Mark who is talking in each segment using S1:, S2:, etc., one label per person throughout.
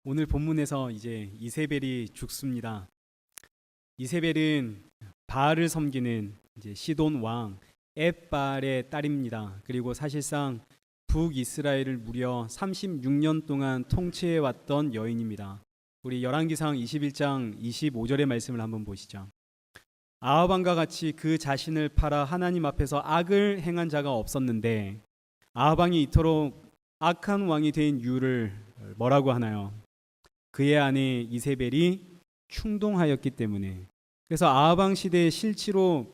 S1: 오늘 본문에서 이제 이세벨이 죽습니다. 이세벨은 바알을 섬기는 이제 시돈 왕 엣바알의 딸입니다. 그리고 사실상 북이스라엘을 무려 36년 동안 통치해 왔던 여인입니다. 우리 열왕기상 21장 25절의 말씀을 한번 보시죠. 아합 왕과 같이 그 자신을 팔아 하나님 앞에서 악을 행한 자가 없었는데 아합 왕이 이토록 악한 왕이 된 이유를 뭐라고 하나요? 그의 아내 이세벨이 충동하였기 때문에. 그래서 아합 왕 시대의 실제로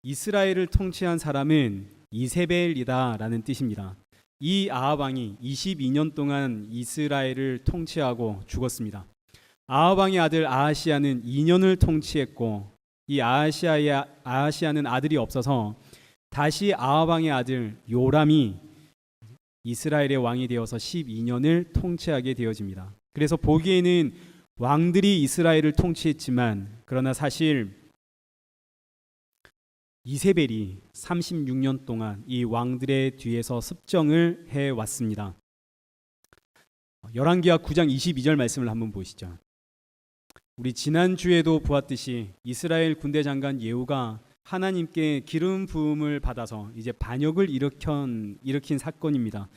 S1: 이스라엘을 통치한 사람은 이세벨이다라는 뜻입니다. 이 아합 왕이 22년 동안 이스라엘을 통치하고 죽었습니다. 아합 왕의 아들 아하시야는 2년을 통치했고 이 아하시야는 아들이 없어서 다시 아합 왕의 아들 요람이 이스라엘의 왕이 되어서 12년을 통치하게 되어집니다. 그래서 보기에는 왕들이 이스라엘을 통치했지만 그러나 사실 이세벨이 36년 동안 이 왕들의 뒤에서 습정을 해왔습니다. 열왕기하 9장 22절 말씀을 한번 보시죠. 우리 지난주에도 보았듯이 이스라엘 군대 장관 예후가 하나님께 기름 부음을 받아서 이제 반역을 일으킨 사건입니다.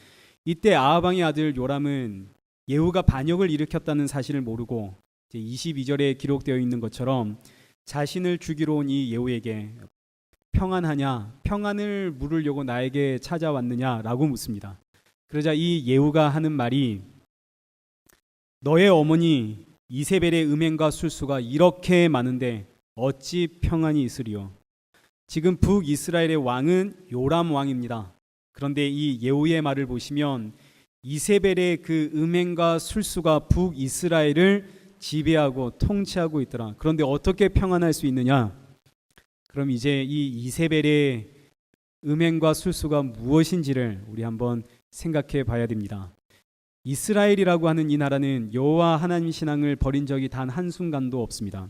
S1: 이때 아합 왕의 아들 요람은 예후가 반역을 일으켰다는 사실을 모르고 이제 22절에 기록되어 있는 것처럼 자신을 죽이러 온 이 예후에게 평안하냐, 평안을 물으려고 나에게 찾아왔느냐라고 묻습니다. 그러자 이 예후가 하는 말이 너의 어머니 이세벨의 음행과 술수가 이렇게 많은데 어찌 평안이 있으리요. 지금 북이스라엘의 왕은 요람 왕입니다. 그런데 이 예후의 말을 보시면 이세벨의 그 음행과 술수가 북이스라엘을 지배하고 통치하고 있더라. 그런데 어떻게 평안할 수 있느냐? 그럼 이제 이 이세벨의 음행과 술수가 무엇인지를 우리 한번 생각해 봐야 됩니다. 이스라엘이라고 하는 이 나라는 여호와 하나님 신앙을 버린 적이 단 한순간도 없습니다.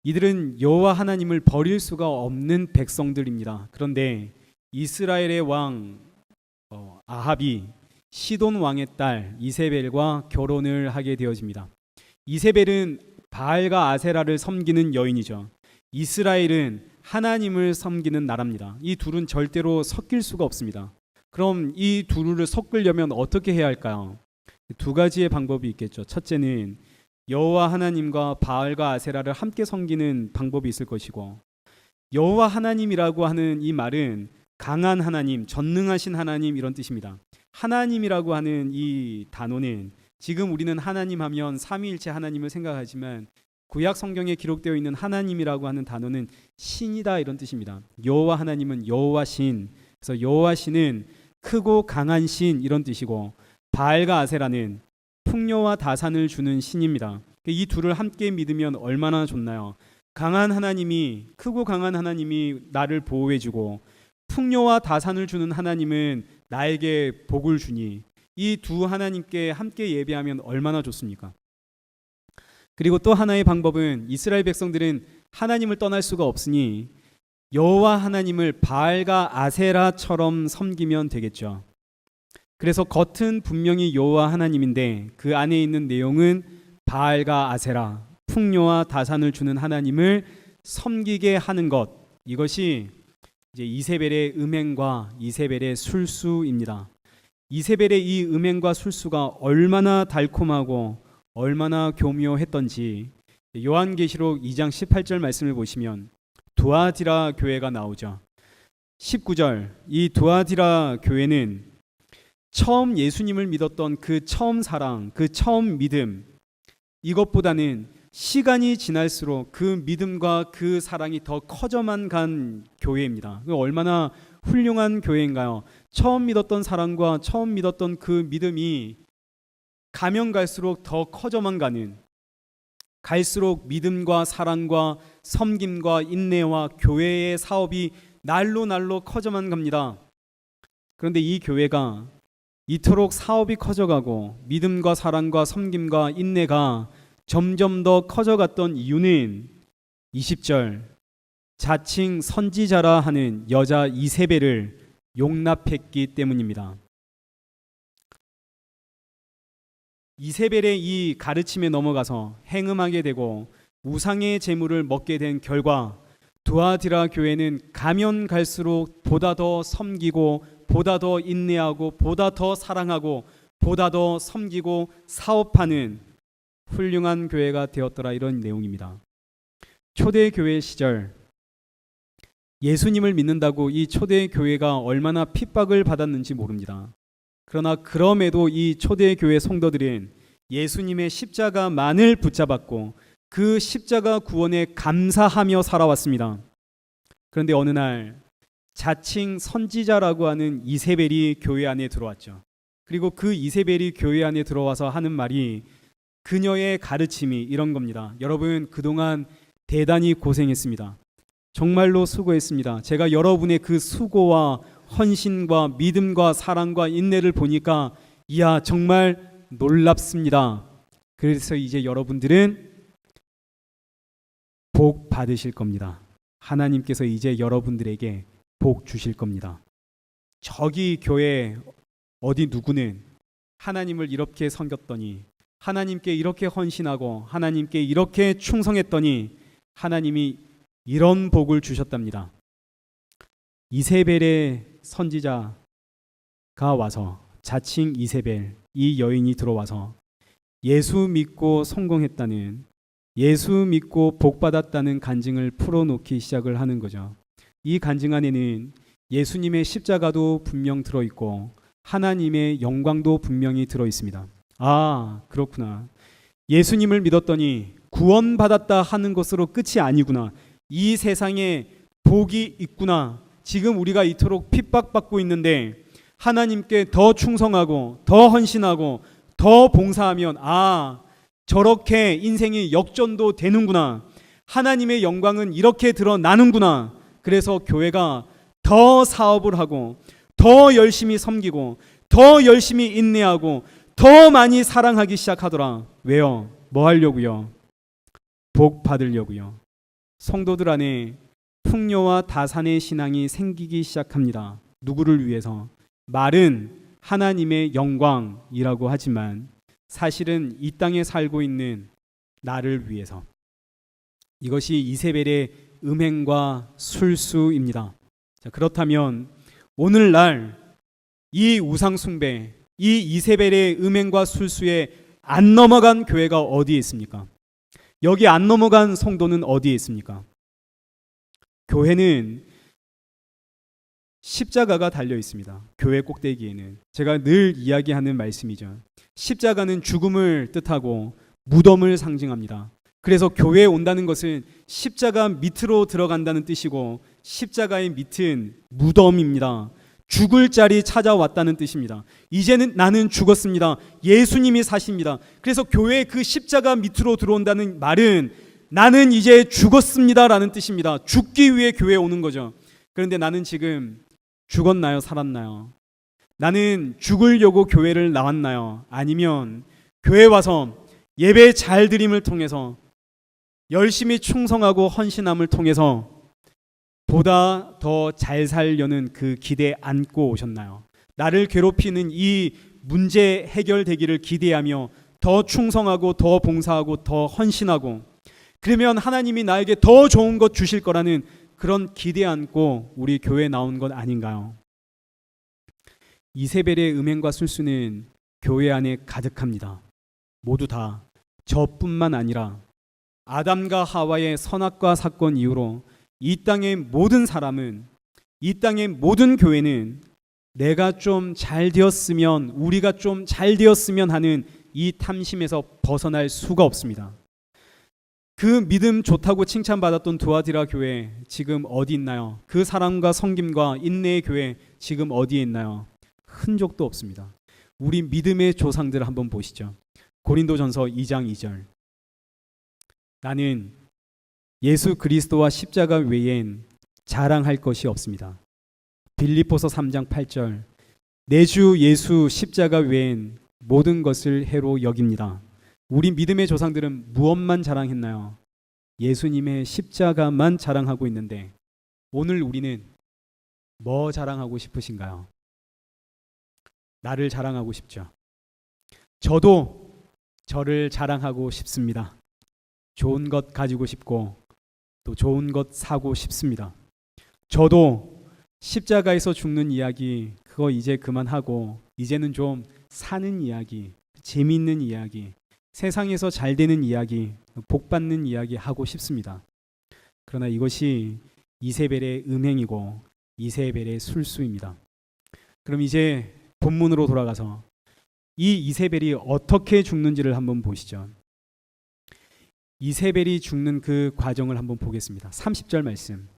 S1: 이들은 여호와 하나님을 버릴 수가 없는 백성들입니다. 그런데 이스라엘의 왕 아합이 시돈 왕의 딸 이세벨과 결혼을 하게 되어집니다. 이세벨은 바알과 아세라를 섬기는 여인이죠. 이스라엘은 하나님을 섬기는 나라입니다. 이 둘은 절대로 섞일 수가 없습니다. 그럼 이 둘을 섞으려면 어떻게 해야 할까요? 두 가지의 방법이 있겠죠. 첫째는 여호와 하나님과 바알과 아세라를 함께 섬기는 방법이 있을 것이고, 여호와 하나님이라고 하는 이 말은 강한 하나님, 전능하신 하나님 이런 뜻입니다. 하나님이라고 하는 이 단어는 지금 우리는 하나님 하면 삼위일체 하나님을 생각하지만 구약 성경에 기록되어 있는 하나님이라고 하는 단어는 신이다 이런 뜻입니다. 여호와 하나님은 여호와 신, 그래서 여호와 신은 크고 강한 신 이런 뜻이고, 바알과 아세라는 풍요와 다산을 주는 신입니다. 이 둘을 함께 믿으면 얼마나 좋나요? 강한 하나님이, 크고 강한 하나님이 나를 보호해주고 풍요와 다산을 주는 하나님은 나에게 복을 주니 이 두 하나님께 함께 예배하면 얼마나 좋습니까? 그리고 또 하나의 방법은 이스라엘 백성들은 하나님을 떠날 수가 없으니 여호와 하나님을 바알과 아세라처럼 섬기면 되겠죠. 그래서 겉은 분명히 여호와 하나님인데 그 안에 있는 내용은 바알과 아세라, 풍요와 다산을 주는 하나님을 섬기게 하는 것, 이것이 이제 이세벨의 음행과 이세벨의 술수입니다. 이세벨의 이 음행과 술수가 얼마나 달콤하고 얼마나 교묘했던지 요한계시록 2장 18절 말씀을 보시면 두아디라 교회가 나오죠. 19절, 이 두아디라 교회는 처음 예수님을 믿었던 그 처음 사랑, 그 처음 믿음, 이것보다는 시간이 지날수록 그 믿음과 그 사랑이 더 커져만 간 교회입니다. 얼마나 훌륭한 교회인가요? 처음 믿었던 사랑과 처음 믿었던 그 믿음이 가면 갈수록 더 커져만 가는, 갈수록 믿음과 사랑과 섬김과 인내와 교회의 사업이 날로 날로 커져만 갑니다. 그런데 이 교회가 이토록 사업이 커져가고 믿음과 사랑과 섬김과 인내가 점점 더 커져갔던 이유는 20절, 자칭 선지자라 하는 여자 이세벨을 용납했기 때문입니다. 이세벨의 이 가르침에 넘어가서 행음하게 되고 우상의 제물을 먹게 된 결과 두아디라 교회는 가면 갈수록 보다 더 섬기고 보다 더 인내하고 보다 더 사랑하고 보다 더 섬기고 사업하는 훌륭한 교회가 되었더라, 이런 내용입니다. 초대교회 시절 예수님을 믿는다고 이 초대교회가 얼마나 핍박을 받았는지 모릅니다. 그러나 그럼에도 이 초대교회 성도들은 예수님의 십자가만을 붙잡았고 그 십자가 구원에 감사하며 살아왔습니다. 그런데 어느 날 자칭 선지자라고 하는 이세벨이 교회 안에 들어왔죠. 그리고 그 이세벨이 교회 안에 들어와서 하는 말이, 그녀의 가르침이 이런 겁니다. 여러분, 그동안 대단히 고생했습니다. 정말로 수고했습니다. 제가 여러분의 그 수고와 헌신과 믿음과 사랑과 인내를 보니까 이야, 정말 놀랍습니다. 그래서 이제 여러분들은 복 받으실 겁니다. 하나님께서 이제 여러분들에게 복 주실 겁니다. 저기 교회 어디 누구는 하나님을 이렇게 섬겼더니, 하나님께 이렇게 헌신하고 하나님께 이렇게 충성했더니 하나님이 이런 복을 주셨답니다. 이세벨의 선지자가 와서, 자칭 이세벨, 이 여인이 들어와서 예수 믿고 성공했다는, 예수 믿고 복 받았다는 간증을 풀어놓기 시작을 하는 거죠. 이 간증 안에는 예수님의 십자가도 분명 들어있고 하나님의 영광도 분명히 들어있습니다. 아, 그렇구나. 예수님을 믿었더니 구원받았다 하는 것으로 끝이 아니구나. 이 세상에 복이 있구나. 지금 우리가 이토록 핍박받고 있는데 하나님께 더 충성하고 더 헌신하고 더 봉사하면, 아, 저렇게 인생이 역전도 되는구나. 하나님의 영광은 이렇게 드러나는구나. 그래서 교회가 더 사업을 하고 더 열심히 섬기고 더 열심히 인내하고 더 많이 사랑하기 시작하더라. 왜요? 뭐 하려고요? 복 받으려고요. 성도들 안에 풍요와 다산의 신앙이 생기기 시작합니다. 누구를 위해서? 말은 하나님의 영광이라고 하지만 사실은 이 땅에 살고 있는 나를 위해서. 이것이 이세벨의 음행과 술수입니다. 자, 그렇다면 오늘날 이 우상숭배, 이 이세벨의 음행과 술수에 안 넘어간 교회가 어디에 있습니까? 여기 안 넘어간 성도는 어디에 있습니까? 교회는 십자가가 달려 있습니다. 교회 꼭대기에는. 제가 늘 이야기하는 말씀이죠. 십자가는 죽음을 뜻하고 무덤을 상징합니다. 그래서 교회에 온다는 것은 십자가 밑으로 들어간다는 뜻이고, 십자가의 밑은 무덤입니다. 죽을 자리 찾아왔다는 뜻입니다. 이제는 나는 죽었습니다. 예수님이 사십니다. 그래서 교회의 그 십자가 밑으로 들어온다는 말은 나는 이제 죽었습니다라는 뜻입니다. 죽기 위해 교회에 오는 거죠. 그런데 나는 지금 죽었나요? 살았나요? 나는 죽으려고 교회를 나왔나요? 아니면 교회 와서 예배 잘 드림을 통해서 열심히 충성하고 헌신함을 통해서 보다 더 잘 살려는 그 기대 안고 오셨나요? 나를 괴롭히는 이 문제 해결되기를 기대하며 더 충성하고 더 봉사하고 더 헌신하고, 그러면 하나님이 나에게 더 좋은 것 주실 거라는 그런 기대 안고 우리 교회에 나온 것 아닌가요? 이세벨의 음행과 술수는 교회 안에 가득합니다. 모두 다 저뿐만 아니라 아담과 하와의 선악과 사건 이후로 이 땅의 모든 사람은, 이 땅의 모든 교회는 내가 좀 잘 되었으면, 우리가 좀 잘 되었으면 하는 이 탐심에서 벗어날 수가 없습니다. 그 믿음 좋다고 칭찬받았던 두아디라 교회 지금 어디 있나요? 그 사랑과 섬김과 인내의 교회 지금 어디에 있나요? 흔적도 없습니다. 우리 믿음의 조상들을 한번 보시죠. 고린도전서 2장 2절. 나는 예수 그리스도와 십자가 외엔 자랑할 것이 없습니다. 빌립보서 3장 8절. 내 주 예수 십자가 외엔 모든 것을 해로 여깁니다. 우리 믿음의 조상들은 무엇만 자랑했나요? 예수님의 십자가만 자랑하고 있는데 오늘 우리는 뭐 자랑하고 싶으신가요? 나를 자랑하고 싶죠. 저도 저를 자랑하고 싶습니다. 좋은 것 가지고 싶고 또 좋은 것 사고 싶습니다. 저도 십자가에서 죽는 이야기 그거 이제 그만하고 이제는 좀 사는 이야기, 재미있는 이야기, 세상에서 잘 되는 이야기, 복 받는 이야기 하고 싶습니다. 그러나 이것이 이세벨의 음행이고 이세벨의 술수입니다. 그럼 이제 본문으로 돌아가서 이 이세벨이 어떻게 죽는지를 한번 보시죠. 이세벨이 죽는 그 과정을 한번 보겠습니다. 30절 말씀.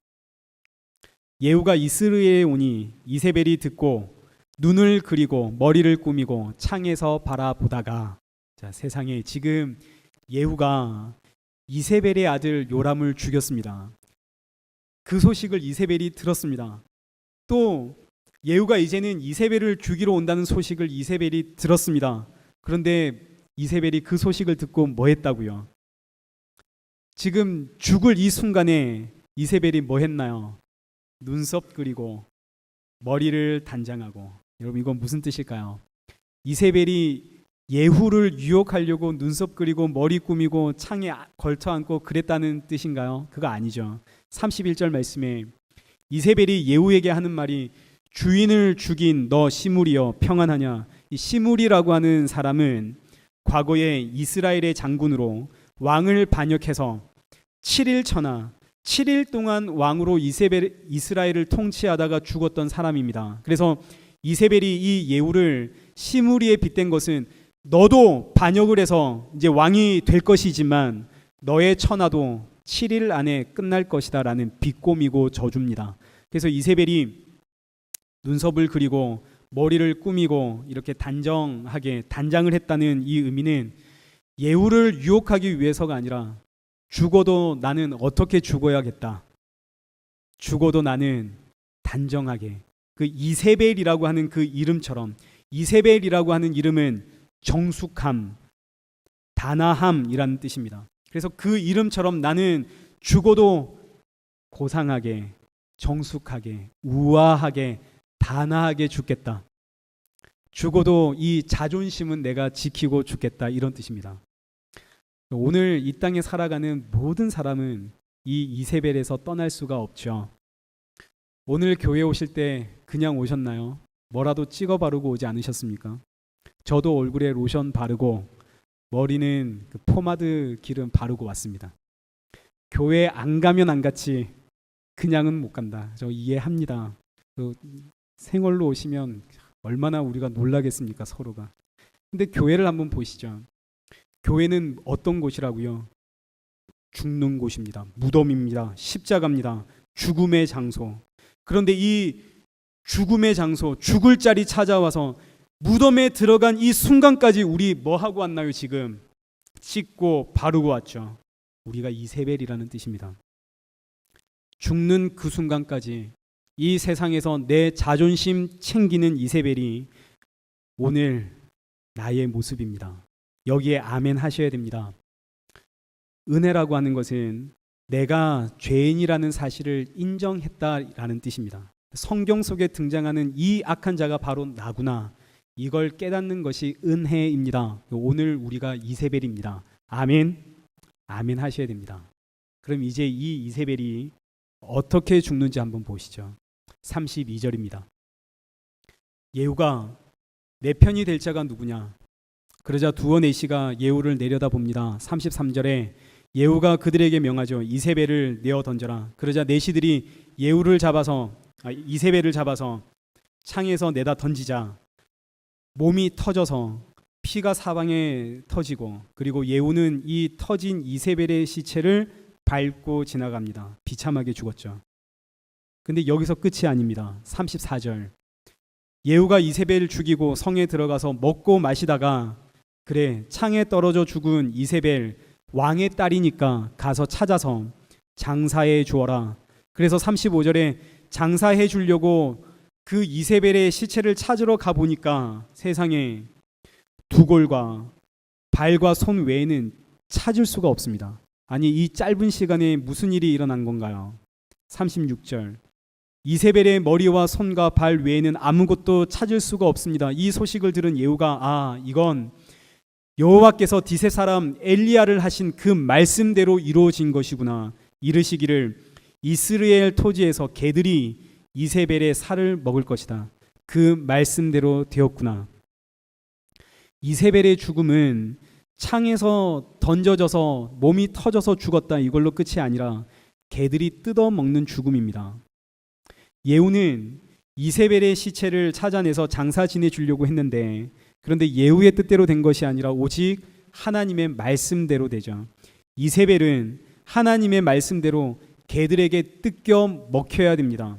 S1: 예후가 이스라엘에 오니 이세벨이 듣고 눈을 그리고 머리를 꾸미고 창에서 바라보다가, 자, 세상에 지금 예후가 이세벨의 아들 요람을 죽였습니다. 그 소식을 이세벨이 들었습니다. 또 예후가 이제는 이세벨을 죽이러 온다는 소식을 이세벨이 들었습니다. 그런데 이세벨이 그 소식을 듣고 뭐 했다고요? 지금 죽을 이 순간에 이세벨이 뭐 했나요? 눈썹 그리고 머리를 단장하고. 여러분 이건 무슨 뜻일까요? 이세벨이 예후를 유혹하려고 눈썹 그리고 머리 꾸미고 창에 걸터 앉고 그랬다는 뜻인가요? 그거 아니죠. 31절 말씀에 이세벨이 예후에게 하는 말이 주인을 죽인 너 시므리여 평안하냐. 이 시므리라고 하는 사람은 과거에 이스라엘의 장군으로 왕을 반역해서 7일 천하 7일 동안 왕으로 이스라엘을 통치하다가 죽었던 사람입니다. 그래서 이세벨이 이 예후를 시므리에 빗댄 것은 너도 반역을 해서 이제 왕이 될 것이지만 너의 천하도 7일 안에 끝날 것이다 라는 비꼬미고 저주입니다. 그래서 이세벨이 눈썹을 그리고 머리를 꾸미고 이렇게 단장을 했다는 이 의미는 예후를 유혹하기 위해서가 아니라 죽어도 나는 어떻게 죽어야겠다. 죽어도 나는 단정하게. 그 이세벨이라고 하는 그 이름처럼, 이세벨이라고 하는 이름은 정숙함, 단아함이라는 뜻입니다. 그래서 그 이름처럼 나는 죽어도 고상하게, 정숙하게, 우아하게, 단아하게 죽겠다. 죽어도 이 자존심은 내가 지키고 죽겠다, 이런 뜻입니다. 오늘 이 땅에 살아가는 모든 사람은 이 이세벨에서 떠날 수가 없죠. 오늘 교회 오실 때 그냥 오셨나요? 뭐라도 찍어 바르고 오지 않으셨습니까? 저도 얼굴에 로션 바르고 머리는 그 포마드 기름 바르고 왔습니다. 교회 안 가면 안 갔지 그냥은 못 간다. 저 이해합니다. 생얼로 오시면 얼마나 우리가 놀라겠습니까, 서로가. 근데 교회를 한번 보시죠. 교회는 어떤 곳이라고요? 죽는 곳입니다. 무덤입니다. 십자가입니다. 죽음의 장소. 그런데 이 죽음의 장소, 죽을 자리 찾아와서 무덤에 들어간 이 순간까지 우리 뭐 하고 왔나요? 지금 씻고 바르고 왔죠. 우리가 이세벨이라는 뜻입니다. 죽는 그 순간까지 이 세상에서 내 자존심 챙기는 이세벨이 오늘 나의 모습입니다. 여기에 아멘 하셔야 됩니다. 은혜라고 하는 것은 내가 죄인이라는 사실을 인정했다라는 뜻입니다. 성경 속에 등장하는 이 악한 자가 바로 나구나. 이걸 깨닫는 것이 은혜입니다. 오늘 우리가 이세벨입니다. 아멘. 아멘 하셔야 됩니다. 그럼 이제 이 이세벨이 어떻게 죽는지 한번 보시죠. 32절입니다. 예후가 내 편이 될 자가 누구냐? 그러자 두어 네시가 예후를 내려다봅니다. 33절에 예후가 그들에게 명하죠. 이세벨을 내어 던져라. 그러자 네시들이 이세벨을 잡아서 창에서 내다 던지자 몸이 터져서 피가 사방에 터지고, 그리고 예후는 이 터진 이세벨의 시체를 밟고 지나갑니다. 비참하게 죽었죠. 근데 여기서 끝이 아닙니다. 34절. 예후가 이세벨을 죽이고 성에 들어가서 먹고 마시다가 그래 창에 떨어져 죽은 이세벨 왕의 딸이니까 가서 찾아서 장사해 주어라. 그래서 35절에 장사해 주려고 그 이세벨의 시체를 찾으러 가보니까 세상에 두골과 발과 손 외에는 찾을 수가 없습니다. 아니 이 짧은 시간에 무슨 일이 일어난 건가요? 36절. 이세벨의 머리와 손과 발 외에는 아무것도 찾을 수가 없습니다. 이 소식을 들은 예후가 이건 여호와께서 디세 사람 엘리야를 하신 그 말씀대로 이루어진 것이구나. 이르시기를 이스라엘 토지에서 개들이 이세벨의 살을 먹을 것이다. 그 말씀대로 되었구나. 이세벨의 죽음은 창에서 던져져서 몸이 터져서 죽었다 이걸로 끝이 아니라 개들이 뜯어먹는 죽음입니다. 예후는 이세벨의 시체를 찾아내서 장사 지내주려고 했는데 그런데 예후의 뜻대로 된 것이 아니라 오직 하나님의 말씀대로 되죠. 이세벨은 하나님의 말씀대로 개들에게 뜯겨 먹혀야 됩니다.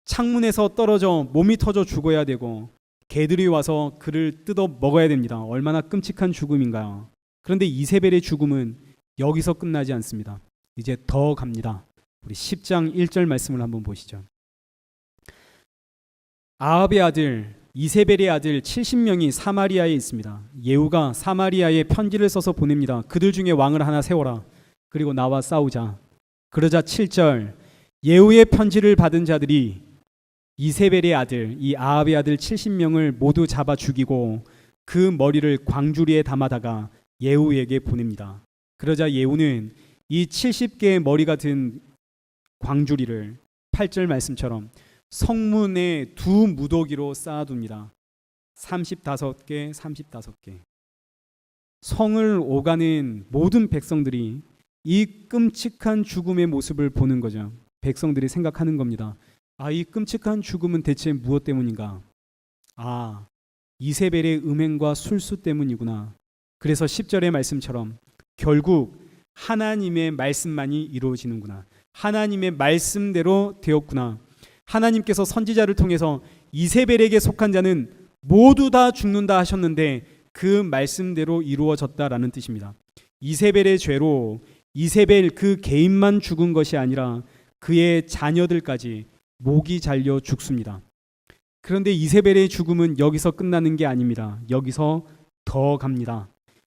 S1: 창문에서 떨어져 몸이 터져 죽어야 되고 개들이 와서 그를 뜯어 먹어야 됩니다. 얼마나 끔찍한 죽음인가요? 그런데 이세벨의 죽음은 여기서 끝나지 않습니다. 이제 더 갑니다. 우리 10장 1절 말씀을 한번 보시죠. 아합의 아들 이세벨의 아들 70명이 사마리아에 있습니다. 예후가 사마리아에 편지를 써서 보냅니다. 그들 중에 왕을 하나 세워라. 그리고 나와 싸우자. 그러자 7절 예후의 편지를 받은 자들이 이세벨의 아들 이 아합의 아들 70명을 모두 잡아 죽이고 그 머리를 광주리에 담아다가 예후에게 보냅니다. 그러자 예후는 이 70개의 머리가 든 광주리를 8절 말씀처럼 성문에 두 무더기로 쌓아둡니다. 35개, 35개. 성을 오가는 모든 백성들이 이 끔찍한 죽음의 모습을 보는 거죠. 백성들이 생각하는 겁니다. 이 끔찍한 죽음은 대체 무엇 때문인가? 이세벨의 음행과 술수 때문이구나. 그래서 10절의 말씀처럼 결국 하나님의 말씀만이 이루어지는구나. 하나님의 말씀대로 되었구나. 하나님께서 선지자를 통해서 이세벨에게 속한 자는 모두 다 죽는다 하셨는데 그 말씀대로 이루어졌다라는 뜻입니다. 이세벨의 죄로 이세벨 그 개인만 죽은 것이 아니라 그의 자녀들까지 목이 잘려 죽습니다. 그런데 이세벨의 죽음은 여기서 끝나는 게 아닙니다. 여기서 더 갑니다.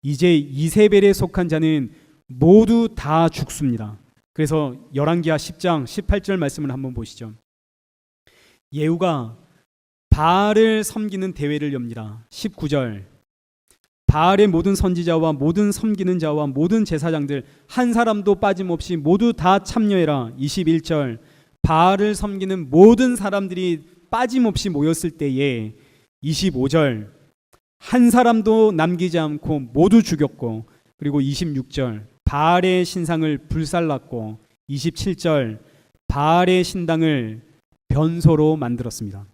S1: 이제 이세벨에 속한 자는 모두 다 죽습니다. 그래서 열왕기하 10장 18절 말씀을 한번 보시죠. 예후가 바알을 섬기는 대회를 엽니다. 19절 바알의 모든 선지자와 모든 섬기는 자와 모든 제사장들 한 사람도 빠짐없이 모두 다 참여해라. 21절 바알을 섬기는 모든 사람들이 빠짐없이 모였을 때에 25절 한 사람도 남기지 않고 모두 죽였고 그리고 26절 바알의 신상을 불살랐고 27절 바알의 신당을 변소로 만들었습니다.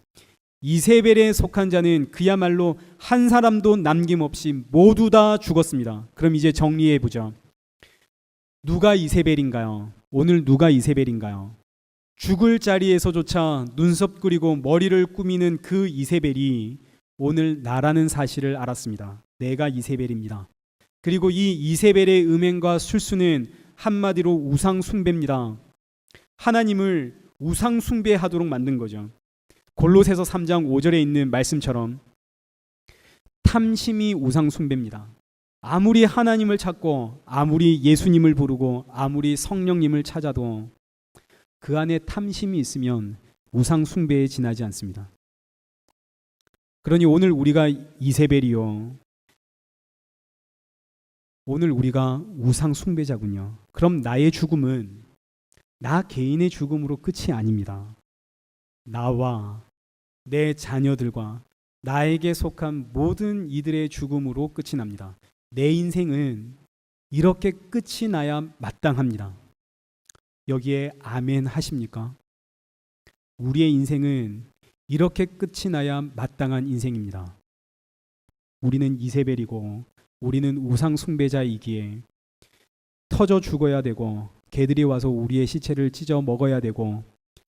S1: 이세벨에 속한 자는 그야말로 한 사람도 남김없이 모두 다 죽었습니다. 그럼 이제 정리해 보죠. 누가 이세벨인가요? 오늘 누가 이세벨인가요? 죽을 자리에서조차 눈썹 그리고 머리를 꾸미는 그 이세벨이 오늘 나라는 사실을 알았습니다. 내가 이세벨입니다. 그리고 이 이세벨의 음행과 술수는 한마디로 우상 숭배입니다. 하나님을 우상 숭배하도록 만든 거죠. 골로새서 3장 5절에 있는 말씀처럼 탐심이 우상 숭배입니다. 아무리 하나님을 찾고 아무리 예수님을 부르고 아무리 성령님을 찾아도 그 안에 탐심이 있으면 우상 숭배에 지나지 않습니다. 그러니 오늘 우리가 이세벨이요. 오늘 우리가 우상 숭배자군요. 그럼 나의 죽음은 나 개인의 죽음으로 끝이 아닙니다. 나와 내 자녀들과 나에게 속한 모든 이들의 죽음으로 끝이 납니다. 내 인생은 이렇게 끝이 나야 마땅합니다. 여기에 아멘 하십니까? 우리의 인생은 이렇게 끝이 나야 마땅한 인생입니다. 우리는 이세벨이고 우리는 우상 숭배자이기에 터져 죽어야 되고 개들이 와서 우리의 시체를 찢어 먹어야 되고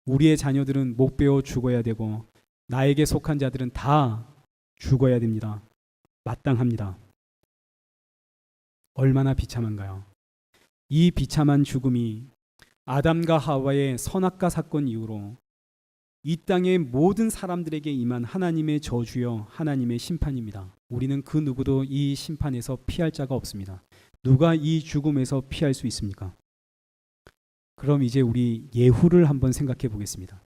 S1: 우리의 자녀들은 목 베어 죽어야 되고 나에게 속한 자들은 다 죽어야 됩니다. 마땅합니다. 얼마나 비참한가요? 이 비참한 죽음이 아담과 하와의 선악과 사건 이후로 이 땅의 모든 사람들에게 임한 하나님의 저주여 하나님의 심판입니다. 우리는 그 누구도 이 심판에서 피할 자가 없습니다. 누가 이 죽음에서 피할 수 있습니까? 그럼 이제 우리 예후를 한번 생각해 보겠습니다.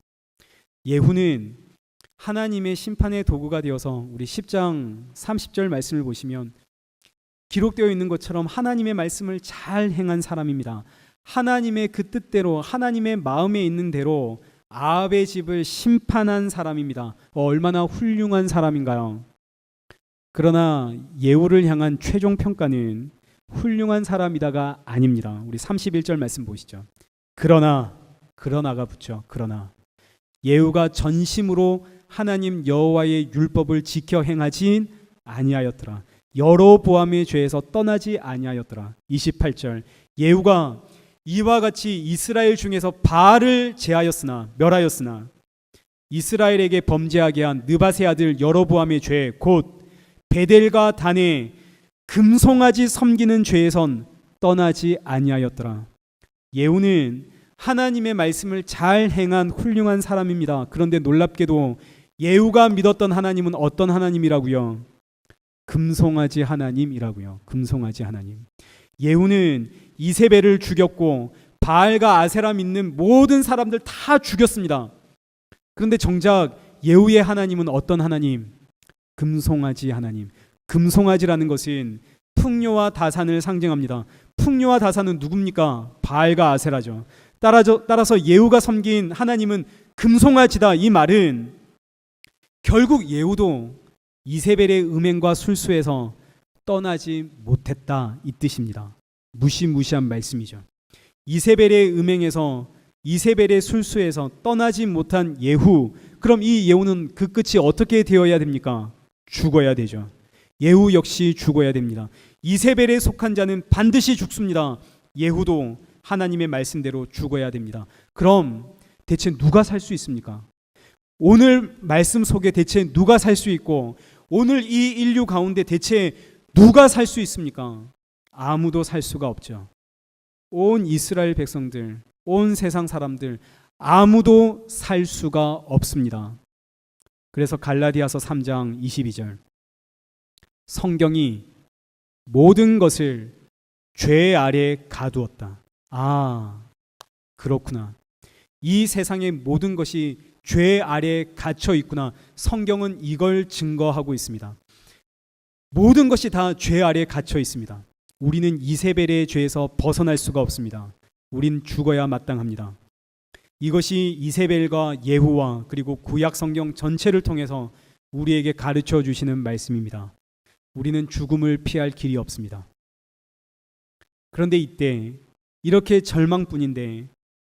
S1: 예후는 하나님의 심판의 도구가 되어서 우리 10장 30절 말씀을 보시면 기록되어 있는 것처럼 하나님의 말씀을 잘 행한 사람입니다. 하나님의 그 뜻대로 하나님의 마음에 있는 대로 아합의 집을 심판한 사람입니다. 얼마나 훌륭한 사람인가요? 그러나 예후를 향한 최종 평가는 훌륭한 사람이다가 아닙니다. 우리 31절 말씀 보시죠. 그러나가 붙죠. 그러나 예후가 전심으로 하나님 여호와의 율법을 지켜 행하진 아니하였더라. 여로보암의 죄에서 떠나지 아니하였더라. 28절 예후가 이와 같이 이스라엘 중에서 바알을 멸하였으나 이스라엘에게 범죄하게 한 느밧의 아들 여로보암의 죄 곧 베델과 단에 금송아지 섬기는 죄에선 떠나지 아니하였더라. 예후는 하나님의 말씀을 잘 행한 훌륭한 사람입니다. 그런데 놀랍게도 예후가 믿었던 하나님은 어떤 하나님이라고요? 금송아지 하나님이라고요. 금송아지 하나님. 예후는 이세벨을 죽였고 바알과 아세라 믿는 모든 사람들 다 죽였습니다. 그런데 정작 예후의 하나님은 어떤 하나님? 금송아지 하나님. 금송아지라는 것은 풍요와 다산을 상징합니다. 풍요와 다산은 누굽니까? 바알과 아세라죠. 따라서 예후가 섬긴 하나님은 금송아지다. 이 말은 결국 예후도 이세벨의 음행과 술수에서 떠나지 못했다 이 뜻입니다. 무시무시한 말씀이죠. 이세벨의 음행에서 이세벨의 술수에서 떠나지 못한 예후. 그럼 이 예후는 그 끝이 어떻게 되어야 됩니까? 죽어야 되죠. 예후 역시 죽어야 됩니다. 이세벨에 속한 자는 반드시 죽습니다. 예후도 하나님의 말씀대로 죽어야 됩니다. 그럼 대체 누가 살 수 있습니까? 오늘 말씀 속에 대체 누가 살 수 있고 오늘 이 인류 가운데 대체 누가 살 수 있습니까? 아무도 살 수가 없죠. 온 이스라엘 백성들, 온 세상 사람들 아무도 살 수가 없습니다. 그래서 갈라디아서 3장 22절 성경이 모든 것을 죄 아래 가두었다. 아, 그렇구나. 이 세상의 모든 것이 죄 아래 갇혀 있구나. 성경은 이걸 증거하고 있습니다. 모든 것이 다 죄 아래 갇혀 있습니다. 우리는 이세벨의 죄에서 벗어날 수가 없습니다. 우린 죽어야 마땅합니다. 이것이 이세벨과 예후와 그리고 구약 성경 전체를 통해서 우리에게 가르쳐 주시는 말씀입니다. 우리는 죽음을 피할 길이 없습니다. 그런데 이때 이렇게 절망뿐인데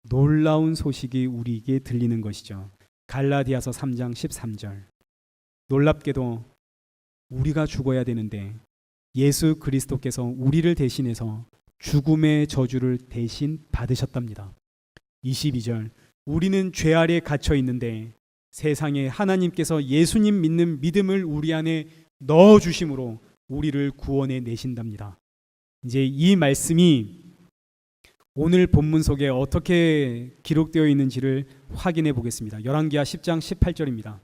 S1: 놀라운 소식이 우리에게 들리는 것이죠. 갈라디아서 3장 13절 놀랍게도 우리가 죽어야 되는데 예수 그리스도께서 우리를 대신해서 죽음의 저주를 대신 받으셨답니다. 22절 우리는 죄 아래 갇혀 있는데 세상에 하나님께서 예수님 믿는 믿음을 우리 안에 넣어 주심으로 우리를 구원해 내신답니다. 이제 이 말씀이 오늘 본문 속에 어떻게 기록되어 있는지를 확인해 보겠습니다. 열왕기하 10장 18절입니다.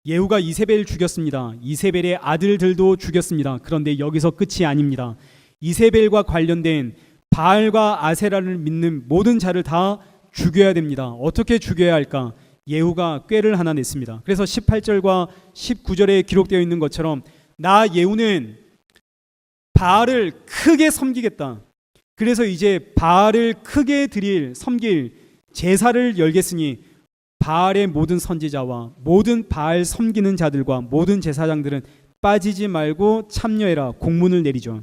S1: 예후가 이세벨을 죽였습니다. 이세벨의 아들들도 죽였습니다. 그런데 여기서 끝이 아닙니다. 이세벨과 관련된 바알과 아세라를 믿는 모든 자를 다 죽여야 됩니다. 어떻게 죽여야 할까? 예후가 꾀를 하나 냈습니다. 그래서 18절과 19절에 기록되어 있는 것처럼 나 예후는 바알을 크게 섬기겠다. 그래서 이제 바알을 크게 섬길 제사를 열겠으니 바알의 모든 선지자와 모든 바알 섬기는 자들과 모든 제사장들은 빠지지 말고 참여해라. 공문을 내리죠.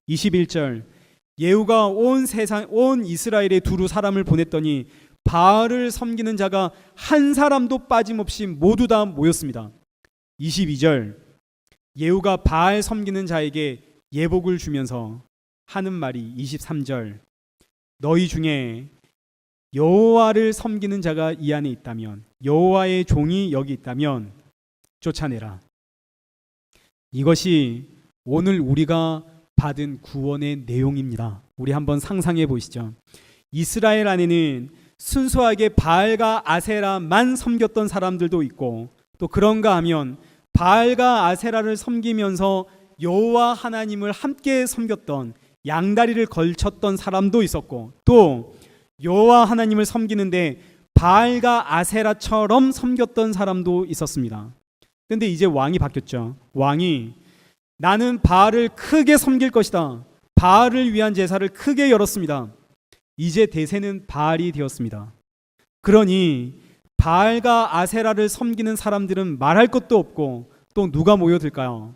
S1: 21절 예후가 온 이스라엘에 두루 사람을 보냈더니 바알을 섬기는 자가 한 사람도 빠짐없이 모두 다 모였습니다. 22절 예후가 바알 섬기는 자에게 예복을 주면서 하는 말이 23절 너희 중에 여호와를 섬기는 자가 이 안에 있다면 여호와의 종이 여기 있다면 쫓아내라. 이것이 오늘 우리가 받은 구원의 내용입니다. 우리 한번 상상해 보시죠. 이스라엘 안에는 순수하게 바알과 아세라만 섬겼던 사람들도 있고 또 그런가 하면 바알과 아세라를 섬기면서 여호와 하나님을 함께 섬겼던 양다리를 걸쳤던 사람도 있었고 또 여호와 하나님을 섬기는데 바알과 아세라처럼 섬겼던 사람도 있었습니다. 그런데 이제 왕이 바뀌었죠. 왕이 나는 바알을 크게 섬길 것이다. 바알을 위한 제사를 크게 열었습니다. 이제 대세는 바알이 되었습니다. 그러니 바알과 아세라를 섬기는 사람들은 말할 것도 없고 또 누가 모여들까요?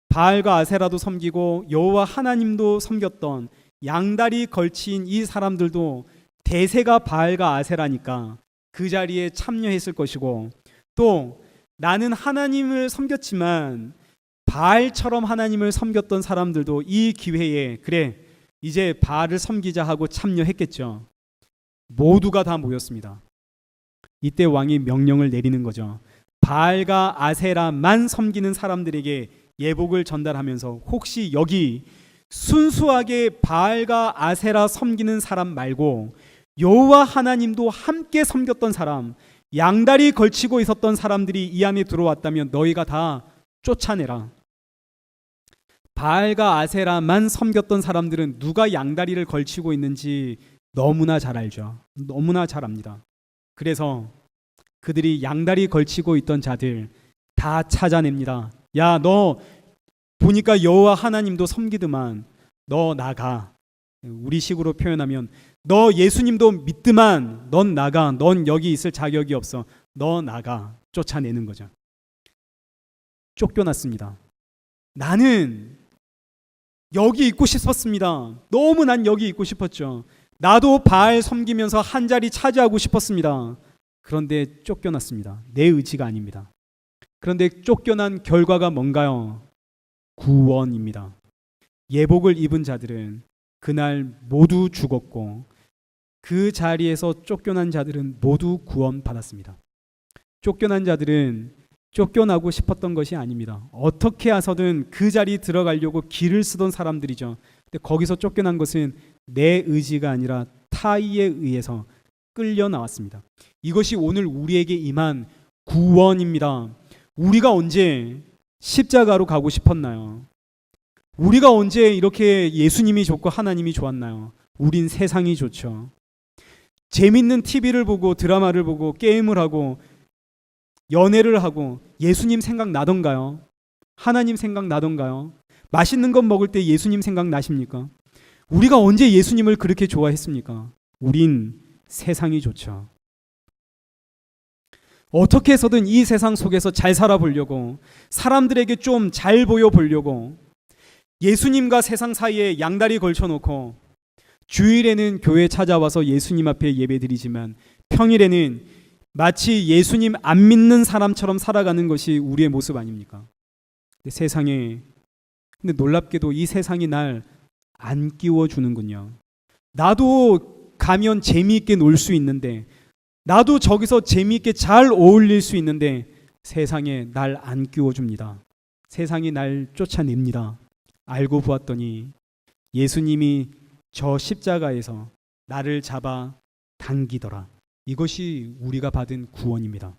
S1: 바알과 아세라도 섬기고 여호와 하나님도 섬겼던 양다리 걸친 이 사람들도 대세가 바알과 아세라니까 그 자리에 참여했을 것이고, 또 나는 하나님을 섬겼지만 바알처럼 하나님을 섬겼던 사람들도 이 기회에 그래 이제 바알을 섬기자 하고 참여했겠죠. 모두가 다 모였습니다. 이때 왕이 명령을 내리는 거죠. 바알과 아세라만 섬기는 사람들에게 예복을 전달하면서 혹시 여기 순수하게 바알과 아세라 섬기는 사람 말고 여호와 하나님도 함께 섬겼던 사람, 양다리 걸치고 있었던 사람들이 이 안에 들어왔다면 너희가 다 쫓아내라. 바알과 아세라만 섬겼던 사람들은 누가 양다리를 걸치고 있는지 너무나 잘 알죠. 너무나 잘 압니다. 그래서 그들이 양다리 걸치고 있던 자들 다 찾아냅니다. 야, 너 보니까 여호와 하나님도 섬기더만 너 나가. 우리 식으로 표현하면 너 예수님도 믿더만 넌 나가. 넌 여기 있을 자격이 없어. 너 나가. 쫓아내는 거죠. 쫓겨났습니다. 나는 여기 있고 싶었습니다. 너무 난 여기 있고 싶었죠. 나도 바알 섬기면서 한 자리 차지하고 싶었습니다. 그런데 쫓겨났습니다. 내 의지가 아닙니다. 그런데 쫓겨난 결과가 뭔가요? 구원입니다. 예복을 입은 자들은 그날 모두 죽었고 그 자리에서 쫓겨난 자들은 모두 구원받았습니다. 쫓겨난 자들은 쫓겨나고 싶었던 것이 아닙니다. 어떻게 해서든 그 자리에 들어가려고 길을 쓰던 사람들이죠. 근데 거기서 쫓겨난 것은 내 의지가 아니라 타의에 의해서 끌려 나왔습니다. 이것이 오늘 우리에게 임한 구원입니다. 우리가 언제 십자가로 가고 싶었나요? 우리가 언제 이렇게 예수님이 좋고 하나님이 좋았나요? 우린 세상이 좋죠. 재밌는 TV를 보고 드라마를 보고 게임을 하고 연애를 하고 예수님 생각나던가요? 하나님 생각나던가요? 맛있는 것 먹을 때 예수님 생각나십니까? 우리가 언제 예수님을 그렇게 좋아했습니까? 우린 세상이 좋죠. 어떻게 해서든 이 세상 속에서 잘 살아보려고, 사람들에게 좀 잘 보여보려고 예수님과 세상 사이에 양다리 걸쳐놓고 주일에는 교회 찾아와서 예수님 앞에 예배드리지만 평일에는 마치 예수님 안 믿는 사람처럼 살아가는 것이 우리의 모습 아닙니까? 근데 놀랍게도 이 세상이 날 안 끼워주는군요. 나도 가면 재미있게 놀 수 있는데, 나도 저기서 재미있게 잘 어울릴 수 있는데 세상에 날 안 끼워줍니다. 세상이 날 쫓아냅니다. 알고 보았더니 예수님이 저 십자가에서 나를 잡아 당기더라. 이것이 우리가 받은 구원입니다.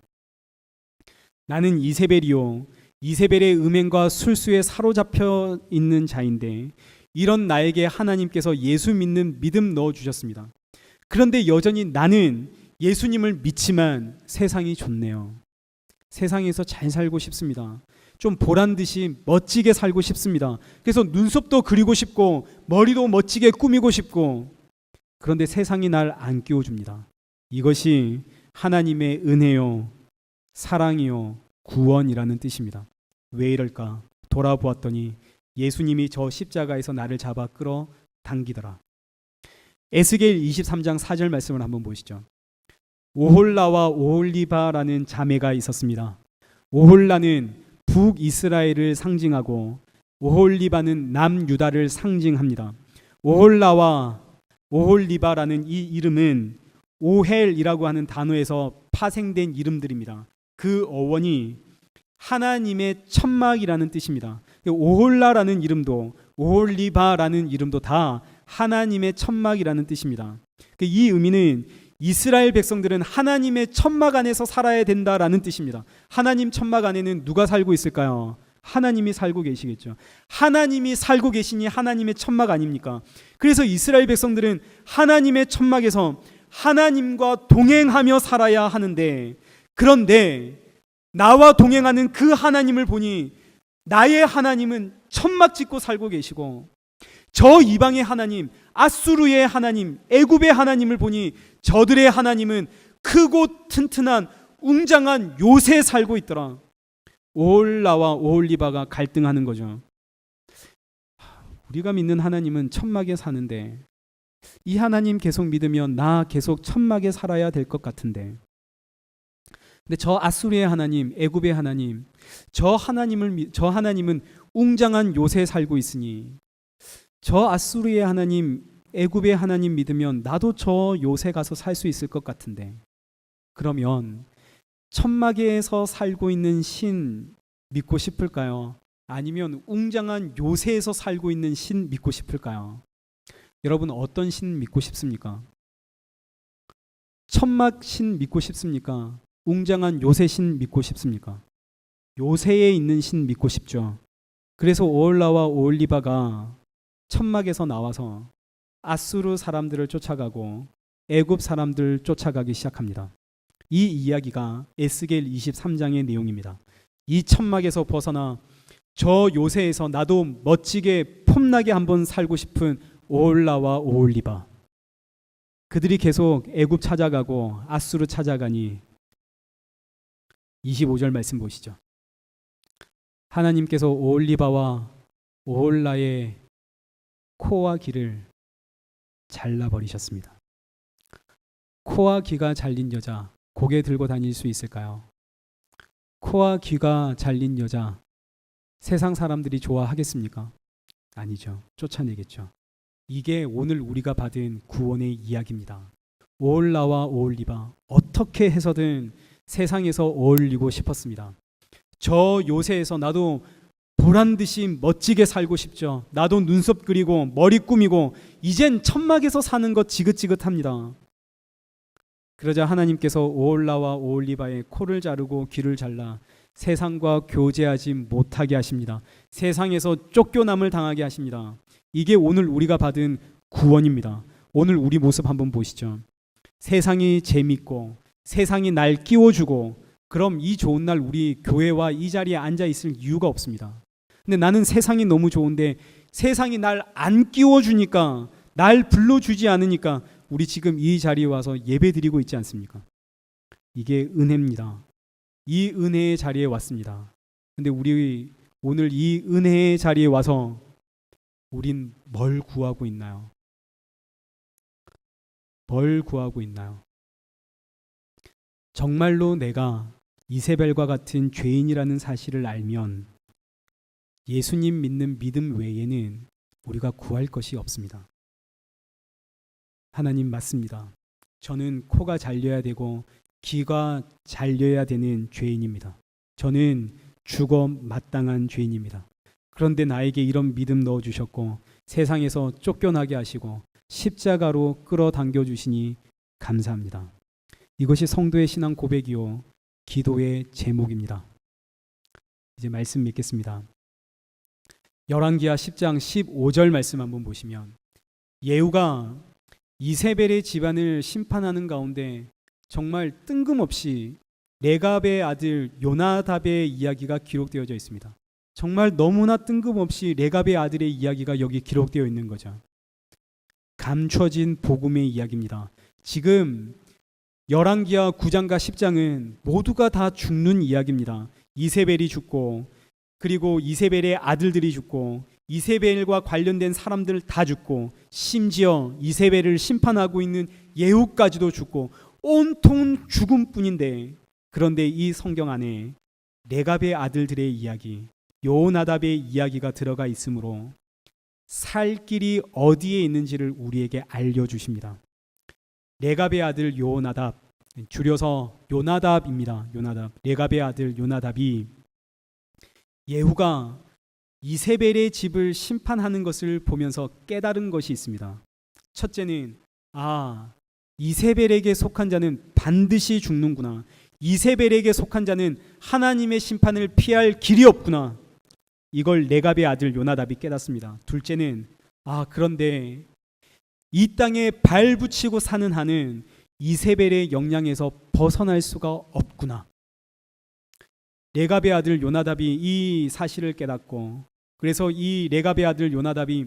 S1: 나는 이세벨이요, 이세벨의 음행과 술수에 사로잡혀 있는 자인데 이런 나에게 하나님께서 예수 믿는 믿음 넣어주셨습니다. 그런데 여전히 나는 예수님을 믿지만 세상이 좋네요. 세상에서 잘 살고 싶습니다. 좀 보란듯이 멋지게 살고 싶습니다. 그래서 눈썹도 그리고 싶고 머리도 멋지게 꾸미고 싶고, 그런데 세상이 날 안 끼워줍니다. 이것이 하나님의 은혜요, 사랑이요, 구원이라는 뜻입니다. 왜 이럴까? 돌아보았더니 예수님이 저 십자가에서 나를 잡아 끌어 당기더라. 에스겔 23장 4절 말씀을 한번 보시죠. 오홀라와 오홀리바라는 자매가 있었습니다. 오홀라는 북이스라엘을 상징하고 오홀리바는 남유다를 상징합니다. 오홀라와 오홀리바라는 이 이름은 오헬이라고 하는 단어에서 파생된 이름들입니다. 그 어원이 하나님의 천막이라는 뜻입니다. 오홀라라는 이름도 오홀리바라는 이름도 다 하나님의 천막이라는 뜻입니다. 이 의미는 이스라엘 백성들은 하나님의 천막 안에서 살아야 된다라는 뜻입니다. 하나님 천막 안에는 누가 살고 있을까요? 하나님이 살고 계시겠죠. 하나님이 살고 계시니 하나님의 천막 아닙니까? 그래서 이스라엘 백성들은 하나님의 천막에서 하나님과 동행하며 살아야 하는데, 그런데 나와 동행하는 그 하나님을 보니 나의 하나님은 천막 짓고 살고 계시고, 저 이방의 하나님, 아수르의 하나님, 애굽의 하나님을 보니 저들의 하나님은 크고 튼튼한 웅장한 요새에 살고 있더라. 오홀라와 오홀리바가 갈등하는 거죠. 우리가 믿는 하나님은 천막에 사는데, 이 하나님 계속 믿으면 나 계속 천막에 살아야 될 것 같은데, 근데 저 아수르의 하나님, 애굽의 하나님, 저 하나님은 웅장한 요새에 살고 있으니, 저 아수르의 하나님, 애굽의 하나님 믿으면 나도 저 요새 가서 살 수 있을 것 같은데, 그러면 천막에서 살고 있는 신 믿고 싶을까요? 아니면 웅장한 요새에서 살고 있는 신 믿고 싶을까요? 여러분, 어떤 신 믿고 싶습니까? 천막 신 믿고 싶습니까? 웅장한 요새 신 믿고 싶습니까? 요새에 있는 신 믿고 싶죠. 그래서 오홀라와 오홀리바가 천막에서 나와서 아수르 사람들을 쫓아가고 애굽 사람들을 쫓아가기 시작합니다. 이 이야기가 에스겔 23장의 내용입니다. 이 천막에서 벗어나 저 요새에서 나도 멋지게 폼나게 한번 살고 싶은 오홀라와 오홀리바, 그들이 계속 애굽 찾아가고 아수르 찾아가니 25절 말씀 보시죠. 하나님께서 오홀리바와 오홀라의 코와 귀를 잘라버리셨습니다. 코와 귀가 잘린 여자 고개 들고 다닐 수 있을까요? 코와 귀가 잘린 여자 세상 사람들이 좋아하겠습니까? 아니죠. 쫓아내겠죠. 이게 오늘 우리가 받은 구원의 이야기입니다. 오홀라와 오홀리바, 어떻게 해서든 세상에서 어울리고 싶었습니다. 저 요새에서 나도 보란듯이 멋지게 살고 싶죠. 나도 눈썹 그리고 머리 꾸미고 이젠 천막에서 사는 것 지긋지긋합니다. 그러자 하나님께서 오홀라와 오홀리바의 코를 자르고 귀를 잘라 세상과 교제하지 못하게 하십니다. 세상에서 쫓겨남을 당하게 하십니다. 이게 오늘 우리가 받은 구원입니다. 오늘 우리 모습 한번 보시죠. 세상이 재밌고 세상이 날 끼워주고, 그럼 이 좋은 날 우리 교회와 이 자리에 앉아 있을 이유가 없습니다. 근데 나는 세상이 너무 좋은데 세상이 날 안 끼워주니까, 날 불러주지 않으니까 우리 지금 이 자리에 와서 예배 드리고 있지 않습니까? 이게 은혜입니다. 이 은혜의 자리에 왔습니다. 근데 우리 오늘 이 은혜의 자리에 와서 우린 뭘 구하고 있나요? 뭘 구하고 있나요? 정말로 내가 이세벨과 같은 죄인이라는 사실을 알면 예수님 믿는 믿음 외에는 우리가 구할 것이 없습니다. 하나님 맞습니다. 저는 코가 잘려야 되고 귀가 잘려야 되는 죄인입니다. 저는 죽어 마땅한 죄인입니다. 그런데 나에게 이런 믿음 넣어주셨고 세상에서 쫓겨나게 하시고 십자가로 끌어당겨 주시니 감사합니다. 이것이 성도의 신앙 고백이요 기도의 제목입니다. 이제 말씀 믿겠습니다. 열왕기하 10장 15절 말씀 한번 보시면, 예후가 이세벨의 집안을 심판하는 가운데 정말 뜬금없이 레갑의 아들 요나답의 이야기가 기록되어져 있습니다. 정말 너무나 뜬금없이 레갑의 아들의 이야기가 여기 기록되어 있는 거죠. 감춰진 복음의 이야기입니다. 지금 열왕기하 9장과 10장은 모두가 다 죽는 이야기입니다. 이세벨이 죽고, 그리고 이세벨의 아들들이 죽고, 이세벨과 관련된 사람들 다 죽고, 심지어 이세벨을 심판하고 있는 예후까지도 죽고, 온통 죽음뿐인데, 그런데 이 성경 안에 레갑의 아들들의 이야기, 요나답의 이야기가 들어가 있으므로 살 길이 어디에 있는지를 우리에게 알려주십니다. 레갑의 아들 요나답, 줄여서 요나답입니다. 요나답, 레갑의 아들 요나답이 예후가 이세벨의 집을 심판하는 것을 보면서 깨달은 것이 있습니다. 첫째는, 이세벨에게 속한 자는 반드시 죽는구나. 이세벨에게 속한 자는 하나님의 심판을 피할 길이 없구나. 이걸 레갑의 아들 요나답이 깨닫습니다. 둘째는, 그런데 이 땅에 발 붙이고 사는 한은 이세벨의 영향에서 벗어날 수가 없구나. 레갑의 아들 요나답이 이 사실을 깨닫고, 그래서 이 레갑의 아들 요나답이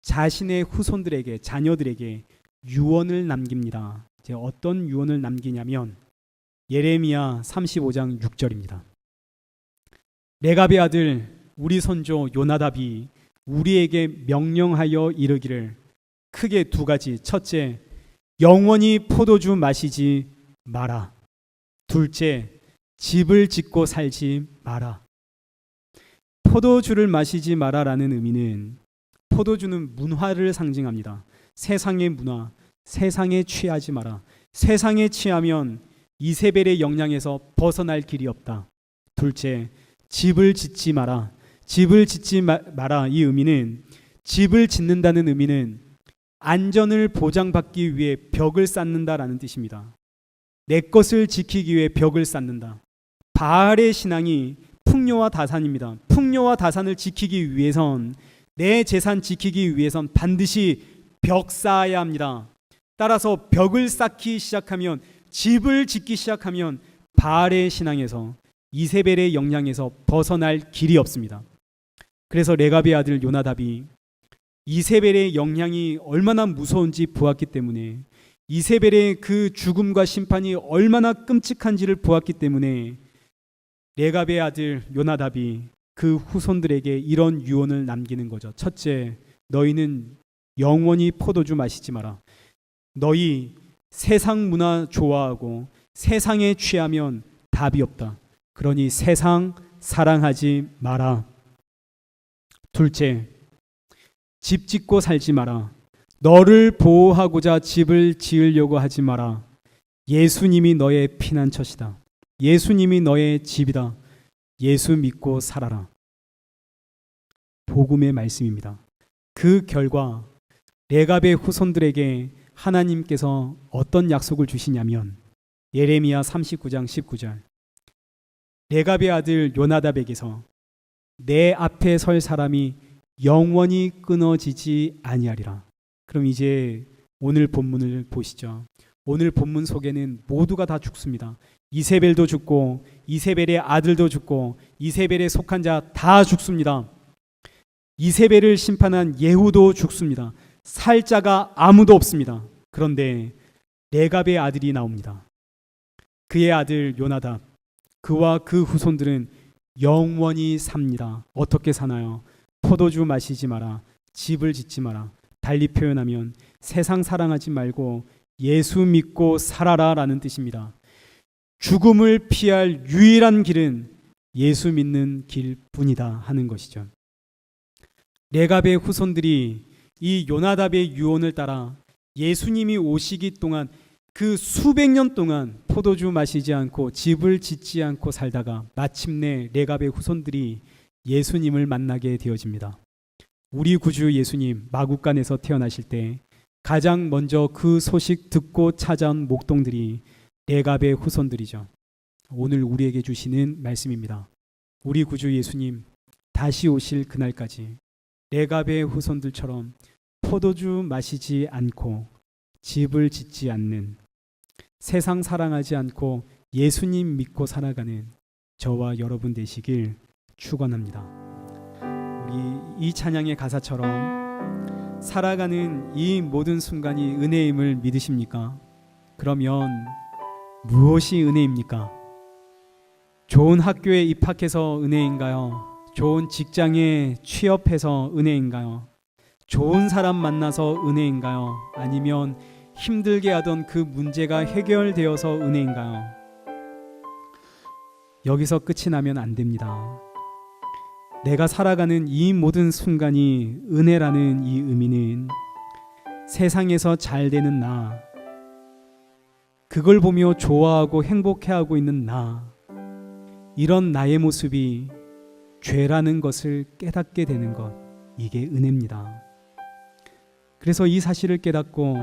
S1: 자신의 후손들에게, 자녀들에게 유언을 남깁니다. 이제 어떤 유언을 남기냐면 예레미야 35장 6절입니다. 레갑의 아들 우리 선조 요나답이 우리에게 명령하여 이르기를 크게 두 가지. 첫째, 영원히 포도주 마시지 마라. 둘째, 집을 짓고 살지 마라. 포도주를 마시지 마라라는 의미는, 포도주는 문화를 상징합니다. 세상의 문화, 세상에 취하지 마라. 세상에 취하면 이세벨의 영향에서 벗어날 길이 없다. 둘째, 집을 짓지 마라. 집을 짓지 마라. 이 의미는, 집을 짓는다는 의미는 안전을 보장받기 위해 벽을 쌓는다라는 뜻입니다. 내 것을 지키기 위해 벽을 쌓는다. 바알의 신앙이 풍요와 다산입니다. 풍요와 다산을 지키기 위해선, 내 재산 지키기 위해선 반드시 벽 쌓아야 합니다. 따라서 벽을 쌓기 시작하면, 집을 짓기 시작하면 바알의 신앙에서, 이세벨의 영향에서 벗어날 길이 없습니다. 그래서 레갑의 아들 요나답이 이세벨의 영향이 얼마나 무서운지 보았기 때문에, 이세벨의 그 죽음과 심판이 얼마나 끔찍한지를 보았기 때문에 레갑의 아들 요나답이 그 후손들에게 이런 유언을 남기는 거죠. 첫째, 너희는 영원히 포도주 마시지 마라. 너희 세상 문화 좋아하고 세상에 취하면 답이 없다. 그러니 세상 사랑하지 마라. 둘째, 집 짓고 살지 마라. 너를 보호하고자 집을 지으려고 하지 마라. 예수님이 너의 피난처시다. 예수님이 너의 집이다. 예수 믿고 살아라. 복음의 말씀입니다. 그 결과 레갑의 후손들에게 하나님께서 어떤 약속을 주시냐면 예레미야 39장 19절, 레갑의 아들 요나답에게서 내 앞에 설 사람이 영원히 끊어지지 아니하리라. 그럼 이제 오늘 본문을 보시죠. 오늘 본문 속에는 모두가 다 죽습니다. 이세벨도 죽고 이세벨의 아들도 죽고 이세벨에 속한 자 다 죽습니다. 이세벨을 심판한 예후도 죽습니다. 살 자가 아무도 없습니다. 그런데 레갑의 아들이 나옵니다. 그의 아들 요나답, 그와 그 후손들은 영원히 삽니다. 어떻게 사나요? 포도주 마시지 마라. 집을 짓지 마라. 달리 표현하면 세상 사랑하지 말고 예수 믿고 살아라 라는 뜻입니다. 죽음을 피할 유일한 길은 예수 믿는 길뿐이다 하는 것이죠. 레갑의 후손들이 이 요나답의 유언을 따라 예수님이 오시기 동안 그 수백 년 동안 포도주 마시지 않고 집을 짓지 않고 살다가 마침내 레갑의 후손들이 예수님을 만나게 되어집니다. 우리 구주 예수님 마국간에서 태어나실 때 가장 먼저 그 소식 듣고 찾아온 목동들이 레갑의 후손들이죠. 오늘 우리에게 주시는 말씀입니다. 우리 구주 예수님 다시 오실 그날까지 레갑의 후손들처럼 포도주 마시지 않고 집을 짓지 않는, 세상 사랑하지 않고 예수님 믿고 살아가는 저와 여러분 되시길 축원합니다. 우리 이 찬양의 가사처럼 살아가는 이 모든 순간이 은혜임을 믿으십니까? 그러면 무엇이 은혜입니까? 좋은 학교에 입학해서 은혜인가요? 좋은 직장에 취업해서 은혜인가요? 좋은 사람 만나서 은혜인가요? 아니면 힘들게 하던 그 문제가 해결되어서 은혜인가요? 여기서 끝이 나면 안 됩니다. 내가 살아가는 이 모든 순간이 은혜라는 이 의미는 세상에서 잘 되는 나, 그걸 보며 좋아하고 행복해하고 있는 나, 이런 나의 모습이 죄라는 것을 깨닫게 되는 것, 이게 은혜입니다. 그래서 이 사실을 깨닫고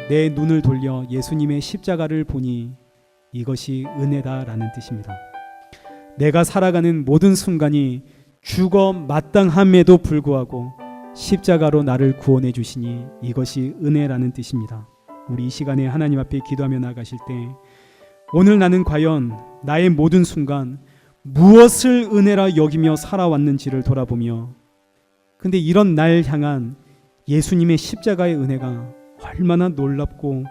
S1: 내 눈을 돌려 예수님의 십자가를 보니 이것이 은혜다라는 뜻입니다. 내가 살아가는 모든 순간이 죽어 마땅함에도 불구하고 십자가로 나를 구원해 주시니 이것이 은혜라는 뜻입니다. 우리 이 시간에 하나님 앞에 기도하며 나가실 때 오늘 나는 과연 나의 모든 순간 무엇을 은혜라 여기며 살아왔는지를 돌아보며, 근데 이런 날 향한 예수님의 십자가의 은혜가 얼마나 놀랍고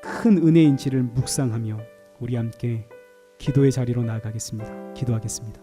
S1: 큰 은혜인지를 묵상하며 우리 함께 기도의 자리로 나아가겠습니다. 기도하겠습니다.